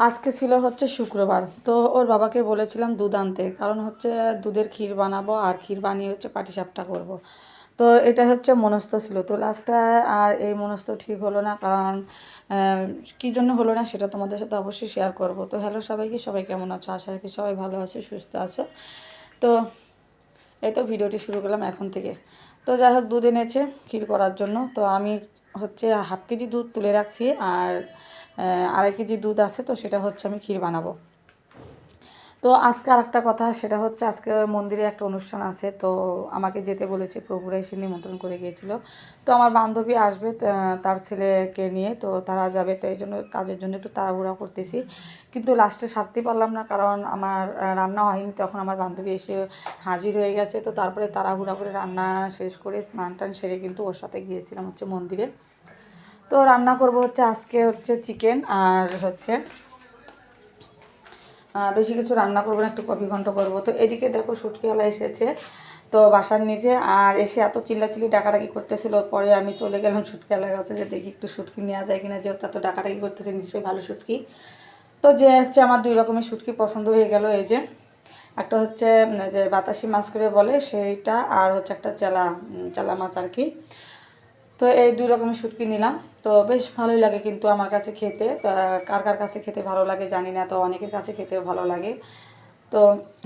আজকে ছিল হচ্ছে শুক্রবার, তো ওর বাবাকে বলেছিলাম দুধ আনতে, কারণ হচ্ছে দুধের ক্ষীর বানাবো আর ক্ষীর বানিয়ে হচ্ছে পাটিসাপটা করব। তো এটা হচ্ছে মনস্থ ছিল, তো লাস্টে আর এই মনস্থ ঠিক হলো না, কারণ কী জন্য হলো না সেটা তোমাদের সাথে অবশ্যই শেয়ার করব। তো হ্যালো সবাইকে, সবাই কেমন আছো? আশা রাখি সবাই ভালো আছো, সুস্থ আছো। তো এই তো ভিডিওটি শুরু করলাম এখন থেকে। তো যাই হোক, দুধ এনেছে ক্ষীর করার জন্য, তো আমি হচ্ছে হাফ কেজি দুধ তুলে রাখছি, আর 2.5 কেজি দুধ আছে, তো সেটা হচ্ছে আমি ক্ষীর বানাবো। তো আজকে আরেকটা কথা, সেটা হচ্ছে আজকে মন্দিরে একটা অনুষ্ঠান আছে, তো আমাকে যেতে বলেছে, প্রভুরা এসে নিমন্ত্রণ করে গিয়েছিল। তো আমার বান্ধবী আসবে তার ছেলেকে নিয়ে, তো তারা যাবে, তো এই জন্য কাজের জন্য একটু তাড়াহুড়া করতেছি, কিন্তু লাস্টে সারতে পারলাম না, কারণ আমার রান্না হয়নি, তখন আমার বান্ধবী এসে হাজির হয়ে গেছে। তো তারপরে তাড়াহুড়া করে রান্না শেষ করে স্নান টান সেরে কিন্তু ওর সাথে গিয়েছিলাম হচ্ছে মন্দিরে। তো রান্না করব হচ্ছে আজকে হচ্ছে চিকেন, আর হচ্ছে বেশি কিছু রান্না করবো না, একটু কপি ঘন্ট করবো। তো এদিকে দেখো শুটকিওয়ালা এসেছে তো বাসার নিচে, আর এসে এত চিল্লাচিল্লি ডাকাডাকি করতেছিল, পরে আমি চলে গেলাম শুটকিওয়ালার কাছে যে দেখি একটু শুটকি নেওয়া যায় কিনা, যেহেতু এত ডাকাডাকি করতেছে, নিশ্চয়ই ভালো শুটকি। তো যে হচ্ছে আমার 2 রকমের শুটকি পছন্দ হয়ে গেল। এই যে একটা হচ্ছে যে বাতাসি মাছ করে বলে সেইটা, আর হচ্ছে একটা চেলা চেলা মাছ আর কি। তো এই 2 রকমের শুটকি নিলাম। তো বেশ ভালোই লাগে কিন্তু আমার কাছে খেতে। কার কার কাছে খেতে ভালো লাগে জানি না, তো অনেকের কাছে খেতেও ভালো লাগে। তো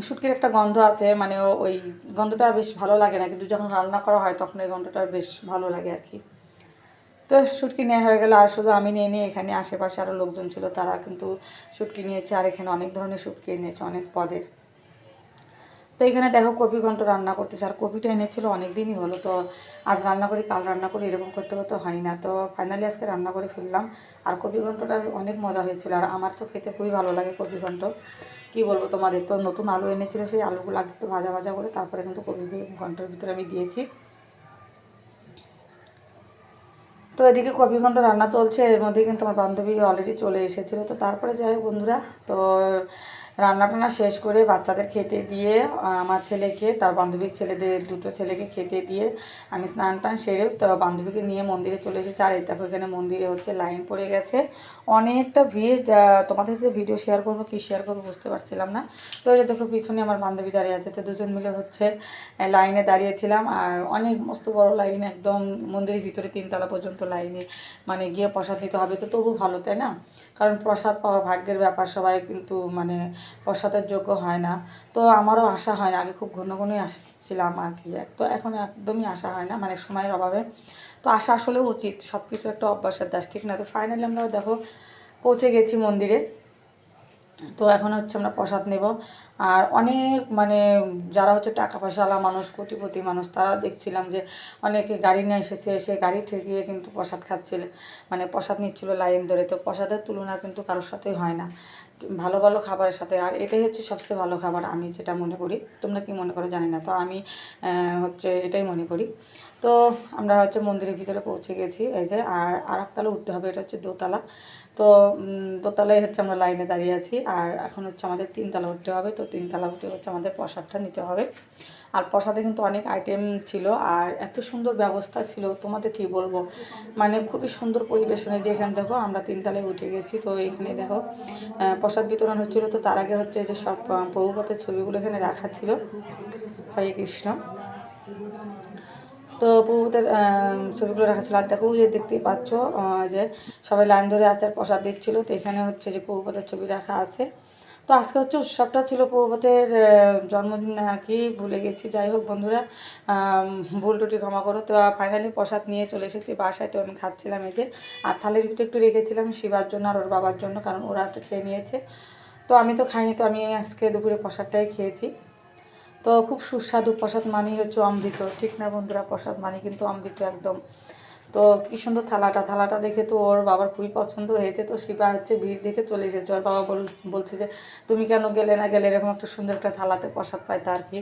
শুটকির একটা গন্ধ আছে, মানে ওই গন্ধটা বেশ ভালো লাগে না, কিন্তু যখন রান্না করা হয় তখন এই গন্ধটা বেশ ভালো লাগে আর কি। তো শুটকি নেওয়া হয়ে গেল, আর শুধু আমি নিয়ে নিয়ে এখানে আশেপাশে আরও লোকজন ছিল, তারা কিন্তু শুটকি নিয়েছে, আর এখানে অনেক ধরনের শুটকি এনেছে, অনেক পদের। তো এখানে দেখো কপি ঘন্ট রান্না করতেছে, আর কপিটা এনেছিল অনেক দিনই হলো, তো আজ রান্না করি কাল রান্না করি এরকম করতে করতে হয় না, তো ফাইনালি আজকে রান্না করে ফেললাম। আর কপি ঘন্টটা অনেক মজা হয়েছিল, আর আমার তো খেতে খুবই ভালো লাগে কপি ঘন্ট। কী বলবো তোমাদের, তো নতুন আলু এনেছিল, সেই আলুগুলো আগে একটু ভাজা ভাজা করে তারপরে কিন্তু কপি ঘন্টের ভিতরে আমি দিয়েছি। তো এদিকে কপি ঘন্ট রান্না চলছে, এর মধ্যে কিন্তু আমার বান্ধবী অলরেডি চলে এসেছিলো। তো তারপরে যাই হোক বন্ধুরা, তো রান্না টান্না শেষ করে বাচ্চাদের খেতে দিয়ে, আমার ছেলেকে, তার বান্ধবীর ছেলেদের দুটো ছেলেকে খেতে দিয়ে আমি স্নান টান সেরে তো বান্ধবীকে নিয়ে মন্দিরে চলে এসেছি। আর এই দেখো এখানে মন্দিরে হচ্ছে লাইন পড়ে গেছে, অনেকটা ভিড়, যা তোমাদের সাথে ভিডিও শেয়ার করবো কি শেয়ার করবো বুঝতে পারছিলাম না। তো এই যে দেখো পিছনে আমার বান্ধবী দাঁড়িয়ে আছে, তো দুজন মিলে হচ্ছে লাইনে দাঁড়িয়েছিলাম, আর অনেক মস্ত বড় লাইন, একদম মন্দিরের ভিতরে 3 তলা পর্যন্ত লাইনে, মানে গিয়ে প্রসাদ নিতে হবে, তো তবু ভালো তাই না? কারণ প্রসাদ পাওয়া ভাগ্যের ব্যাপার, সবাই কিন্তু মানে প্রসাদের যোগ্য হয় না। তো আমারও আসা হয় না, আগে খুব ঘন ঘনই আসছিলাম আর কি, তো এখন একদমই আসা হয় না, মানে সময়ের অভাবে। তো আসা আসলে উচিত, সব কিছু একটা অভ্যাসের দাস, ঠিক না? তো ফাইনালি আমরা দেখো পৌঁছে গেছি মন্দিরে। তো এখন হচ্ছে আমরা প্রসাদ নেব, আর অনেক মানে যারা হচ্ছে টাকা পয়সাওয়ালা মানুষ, কোটিপতি মানুষ, তারা দেখছিলাম যে অনেকে গাড়ি নিয়ে এসেছে, সে গাড়ি ঠেকিয়ে কিন্তু প্রসাদ খাচ্ছিল, মানে প্রসাদ নিচ্ছিল লাইন ধরে। তো প্রসাদের তুলনা কিন্তু কারোর সাথেই হয় না ভালো ভালো খাবারের সাথে, আর এটাই হচ্ছে সবচেয়ে ভালো খাবার, আমি যেটা মনে করি। তোমরা কি মনে করো জানি না, তো আমি হচ্ছে এটাই মনে করি। তো আমরা হচ্ছে মন্দিরের ভিতরে পৌঁছে গেছি, এই যে আর একতলা উঠতে হবে, এটা হচ্ছে দোতলা। তো দোতলায় হচ্ছে আমরা লাইনে দাঁড়িয়ে আছি, আর এখন হচ্ছে আমাদের 3 তলা উঠতে হবে, তো 3 তলা উঠে হচ্ছে আমাদের প্রসাদটা নিতে হবে। আর প্রসাদে কিন্তু অনেক আইটেম ছিল, আর এত সুন্দর ব্যবস্থা ছিল, তোমাদের কি বলবো, মানে খুবই সুন্দর পরিবেশনে। যে এখানে দেখো আমরা 3 তলায় উঠে গেছি, তো এখানে দেখো প্রসাদ বিতরণ হচ্ছিলো। তো তার আগে হচ্ছে যে সব প্রভুপাতের ছবিগুলো এখানে রাখা ছিল। হরে কৃষ্ণ। তো প্রভুদের ছবিগুলো রাখা ছিল, আর দেখো যে দেখতেই পাচ্ছ যে সবাই লাইন ধরে আছে আর প্রসাদ দিচ্ছিলো। তো এখানে হচ্ছে যে প্রভুপাতের ছবি রাখা আছে। তো আজকে হচ্ছে উৎসবটা ছিল প্রভুপাতের জন্মদিন আর কি, ভুলে গেছি। যাই হোক বন্ধুরা, ভুল টুটি ক্ষমা করো। তো ফাইনালি প্রসাদ নিয়ে চলে এসেছি বাসায়, তো আমি খাচ্ছিলাম এই যে, আর থালের ভিতরে একটু রেখেছিলাম শিবার জন্য আর ওর বাবার জন্য, কারণ ওরা তো খেয়ে নিয়েছে, তো আমি তো খাইনি, তো আমি আজকে দুপুরে প্রসাদটাই খেয়েছি। তো খুব সুস্বাদু, প্রসাদ মানেই হচ্ছে অমৃত, ঠিক না বন্ধুরা? প্রসাদ মানে কিন্তু অমৃত একদম। তো কী সুন্দর থালাটা, থালাটা দেখে তো ওর বাবার খুবই পছন্দ হয়েছে। তো শিবা হচ্ছে ভিড় দেখে চলে এসেছে, ওর বাবা বলছে যে তুমি কেন গেলে না, গেলে এরকম একটা সুন্দর একটা থালাতে প্রসাদ পাইতে আর কি।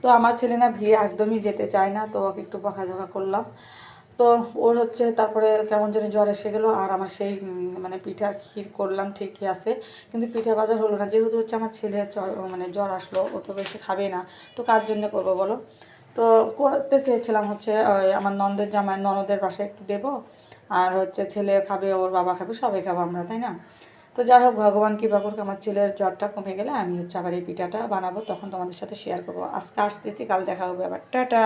তো আমার ছেলে না ভিড়ে একদমই যেতে চায় না, তো ওকে একটু বকাঝকা করলাম। তো ওর হচ্ছে তারপরে কেমন যেন জ্বর এসে গেলো, আর আমার সেই মানে পিঠা ক্ষীর করলাম ঠিকই আছে, কিন্তু পিঠা বাজার হলো না, যেহেতু হচ্ছে আমার ছেলে মানে জ্বর আসলো, ও তো বেশি খাবে না, তো কার জন্য করবো বলো? তো করতে চেয়েছিলাম হচ্ছে আমার ননদের জামাই, ননদের বাসায় একটু দেবো, আর হচ্ছে ছেলে খাবে, ওর বাবা খাবে, সবাই খাবো আমরা, তাই না? তো যাই হোক, ভগবান কৃপা করুক, আমার ছেলের জ্বরটা কমে গেলে আমি হচ্ছে আবার এই পিঠাটা বানাবো, তখন তোমাদের সাথে শেয়ার করবো। আজকে আসতেছি, কাল দেখা হবে আবার, টাটা।